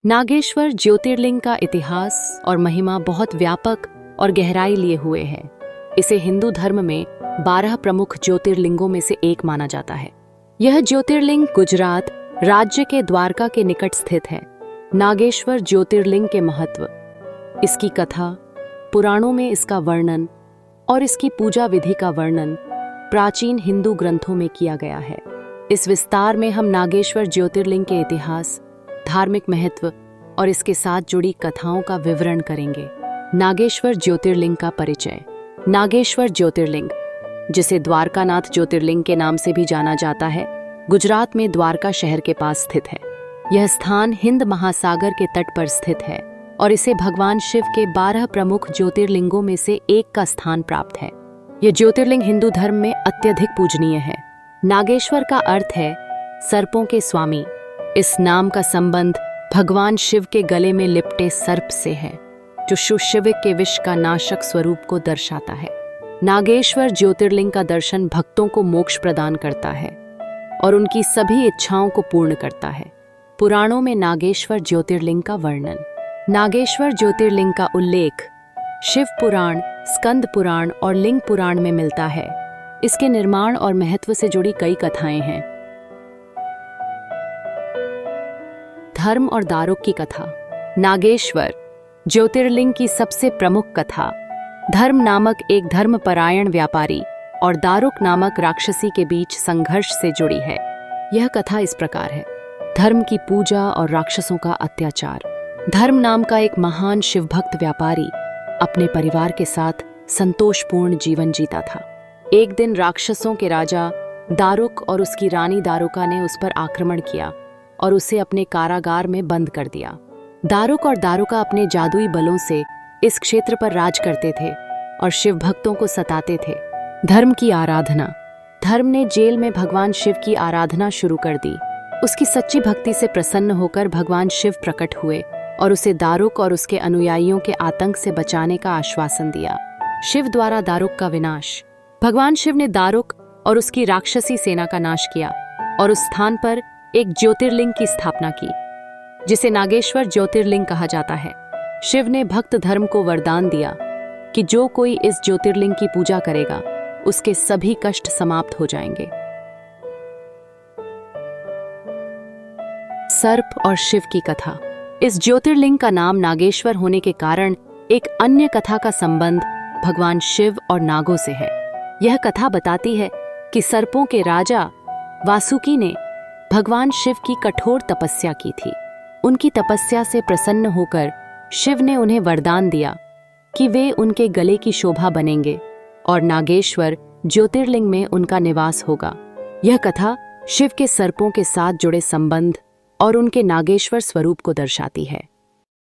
नागेश्वर ज्योतिर्लिंग का इतिहास और महिमा बहुत व्यापक और गहराई लिए हुए है। इसे हिंदू धर्म में 12 प्रमुख ज्योतिर्लिंगों में से एक माना जाता है। यह ज्योतिर्लिंग गुजरात राज्य के द्वारका के निकट स्थित है। नागेश्वर ज्योतिर्लिंग के महत्व, इसकी कथा, पुराणों में इसका वर्णन और इसकी पूजा विधि का वर्णन प्राचीन हिंदू ग्रंथों में किया गया है। इस विस्तार में हम नागेश्वर ज्योतिर्लिंग के इतिहास, धार्मिक महत्व और इसके साथ जुड़ी कथाओं का विवरण करेंगे। नागेश्वर ज्योतिर्लिंग का परिचय। नागेश्वर ज्योतिर्लिंग, जिसे द्वारकानाथ ज्योतिर्लिंग के नाम से भी जाना जाता है, गुजरात में द्वारका शहर के पास स्थित है। यह स्थान हिंद महासागर के तट पर स्थित है और इसे भगवान शिव के 12 प्रमुख ज्योतिर्लिंगों में से एक का स्थान प्राप्त है। यह ज्योतिर्लिंग हिंदू धर्म में अत्यधिक पूजनीय है। नागेश्वर का अर्थ है सर्पों के स्वामी। इस नाम का संबंध भगवान शिव के गले में लिपटे सर्प से है, जो सुशिविक के विष का नाशक स्वरूप को दर्शाता है। नागेश्वर ज्योतिर्लिंग का दर्शन भक्तों को मोक्ष प्रदान करता है और उनकी सभी इच्छाओं को पूर्ण करता है। पुराणों में नागेश्वर ज्योतिर्लिंग का वर्णन। नागेश्वर ज्योतिर्लिंग का उल्लेख शिव पुराण, स्कंद पुराण और लिंग पुराण में मिलता है। इसके निर्माण और महत्व से जुड़ी कई कथाएं हैं। धर्म और दारुक की कथा। नागेश्वर ज्योतिर्लिंग की सबसे प्रमुख कथा धर्म नामक एक धर्मपरायण व्यापारी और दारुक नामक राक्षसी के बीच संघर्ष से जुड़ी है। यह कथा इस प्रकार है। धर्म की पूजा और राक्षसों का अत्याचार। धर्म नाम का एक महान शिवभक्त व्यापारी अपने परिवार के साथ संतोषपूर्ण जीवन जीता था। एक दिन राक्षसों के राजा दारुक और उसकी रानी दारुका ने उस पर आक्रमण किया और उसे अपने कारागार में बंद कर दिया। दारुक और दारुका अपने जादुई बलों से इस क्षेत्र पर राज करते थे और शिव भक्तों को सताते थे। धर्म की आराधना। धर्म ने जेल में भगवान शिव की आराधना शुरू कर दी। उसकी सच्ची भक्ति से प्रसन्न होकर भगवान शिव प्रकट हुए और उसे दारुक और उसके अनुयायियों के आतंक से बचाने का आश्वासन दिया। शिव द्वारा दारुक का विनाश। भगवान शिव ने दारुक और उसकी राक्षसी सेना का नाश किया और उस स्थान पर एक ज्योतिर्लिंग की स्थापना की, जिसे नागेश्वर ज्योतिर्लिंग कहा जाता है। शिव ने भक्त धर्म को वरदान दिया कि जो कोई इस ज्योतिर्लिंग की पूजा करेगा, उसके सभी कष्ट समाप्त हो जाएंगे। सर्प और शिव की कथा। इस ज्योतिर्लिंग का नाम नागेश्वर होने के कारण एक अन्य कथा का संबंध भगवान शिव और नागों से है। यह कथा बताती है कि सर्पों के राजा वासुकी ने भगवान शिव की कठोर तपस्या की थी। उनकी तपस्या से प्रसन्न होकर शिव ने उन्हें वरदान दिया कि वे उनके गले की शोभा बनेंगे और नागेश्वर ज्योतिर्लिंग में उनका निवास होगा। यह कथा शिव के सर्पों के साथ जुड़े संबंध और उनके नागेश्वर स्वरूप को दर्शाती है।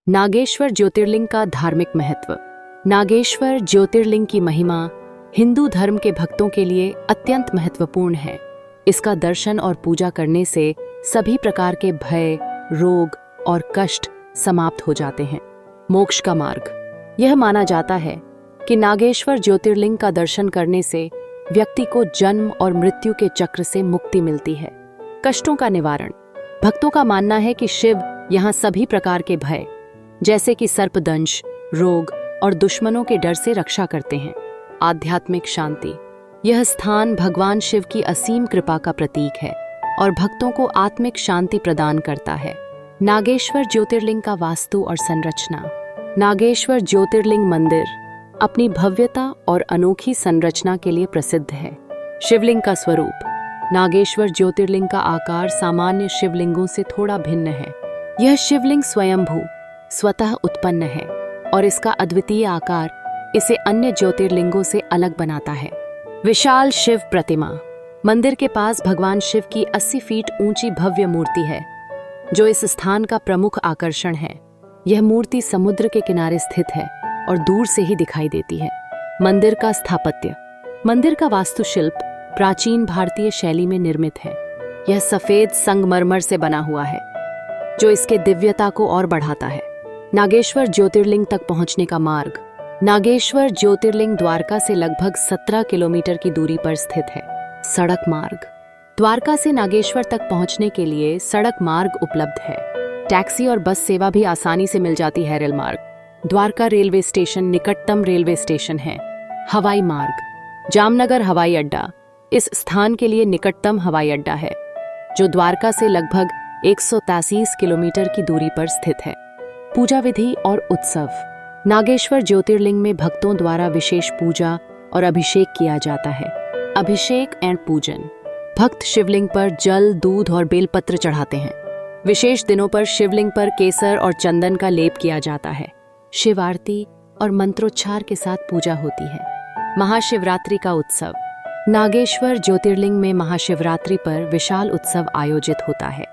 नागेश्वर ज्योतिर्लिंग का धार्मिक महत्व। नागेश्वर ज्योतिर्लिंग की महिमा हिंदू धर्म के भक्तों के लिए अत्यंत महत्वपूर्ण है। इसका दर्शन और पूजा करने से सभी प्रकार के भय, रोग और कष्ट समाप्त हो जाते हैं। मोक्ष का मार्ग। यह माना जाता है कि नागेश्वर ज्योतिर्लिंग का दर्शन करने से व्यक्ति को जन्म और मृत्यु के चक्र से मुक्ति मिलती है। कष्टों का निवारण। भक्तों का मानना है कि शिव यहाँ सभी प्रकार के भय, जैसे कि सर्पदंश, रोग और दुश्मनों के डर से रक्षा करते हैं। आध्यात्मिक शांति। यह स्थान भगवान शिव की असीम कृपा का प्रतीक है और भक्तों को आत्मिक शांति प्रदान करता है। नागेश्वर ज्योतिर्लिंग का वास्तु और संरचना। नागेश्वर ज्योतिर्लिंग मंदिर अपनी भव्यता और अनोखी संरचना के लिए प्रसिद्ध है। शिवलिंग का स्वरूप। नागेश्वर ज्योतिर्लिंग का आकार सामान्य शिवलिंगों से थोड़ा भिन्न है। यह शिवलिंग स्वयंभू, स्वतः उत्पन्न है और इसका अद्वितीय आकार इसे अन्य ज्योतिर्लिंगों से अलग बनाता है। विशाल शिव प्रतिमा। मंदिर के पास भगवान शिव की 80 फीट ऊंची भव्य मूर्ति है, जो इस स्थान का प्रमुख आकर्षण है। यह मूर्ति समुद्र के किनारे स्थित है और दूर से ही दिखाई देती है। मंदिर का स्थापत्य। मंदिर का वास्तुशिल्प प्राचीन भारतीय शैली में निर्मित है। यह सफेद संगमरमर से बना हुआ है, जो इसके दिव्यता को और बढ़ाता है। नागेश्वर ज्योतिर्लिंग तक पहुंचने का मार्ग। नागेश्वर ज्योतिर्लिंग द्वारका से लगभग 17 किलोमीटर की दूरी पर स्थित है। सड़क मार्ग। द्वारका से नागेश्वर तक पहुंचने के लिए सड़क मार्ग उपलब्ध है। टैक्सी और बस सेवा भी आसानी से मिल जाती है रेल मार्ग। द्वारका रेलवे स्टेशन निकटतम रेलवे स्टेशन है। हवाई मार्ग, जामनगर हवाई अड्डा इस स्थान के लिए निकटतम हवाई अड्डा है, जो द्वारका से लगभग 133 किलोमीटर की दूरी पर स्थित है। पूजा विधि और उत्सव। नागेश्वर ज्योतिर्लिंग में भक्तों द्वारा विशेष पूजा और अभिषेक किया जाता है। अभिषेक एंड पूजन। भक्त शिवलिंग पर जल, दूध और बेलपत्र चढ़ाते हैं। विशेष दिनों पर शिवलिंग पर केसर और चंदन का लेप किया जाता है। शिव आरती और मंत्रोच्चार के साथ पूजा होती है। महाशिवरात्रि का उत्सव। नागेश्वर ज्योतिर्लिंग में महाशिवरात्रि पर विशाल उत्सव आयोजित होता है।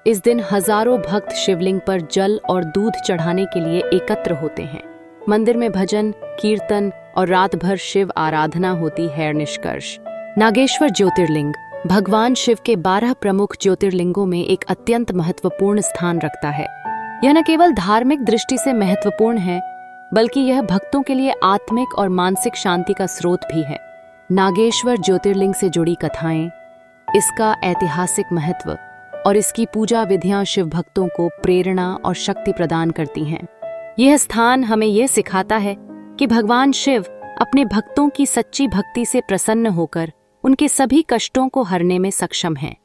इस दिन हजारों भक्त शिवलिंग पर जल और दूध चढ़ाने के लिए एकत्र होते हैं। मंदिर में भजन, कीर्तन और रात भर शिव आराधना होती है। निष्कर्ष। नागेश्वर ज्योतिर्लिंग भगवान शिव के 12 प्रमुख ज्योतिर्लिंगों में एक अत्यंत महत्वपूर्ण स्थान रखता है। यह न केवल धार्मिक दृष्टि से महत्वपूर्ण है, बल्कि यह भक्तों के लिए आत्मिक और मानसिक शांति का स्रोत भी है। नागेश्वर ज्योतिर्लिंग से जुड़ी कथाएं, इसका ऐतिहासिक महत्व और इसकी पूजा विधियां शिव भक्तों को प्रेरणा और शक्ति प्रदान करती हैं। यह स्थान हमें यह सिखाता है कि भगवान शिव अपने भक्तों की सच्ची भक्ति से प्रसन्न होकर उनके सभी कष्टों को हरने में सक्षम हैं।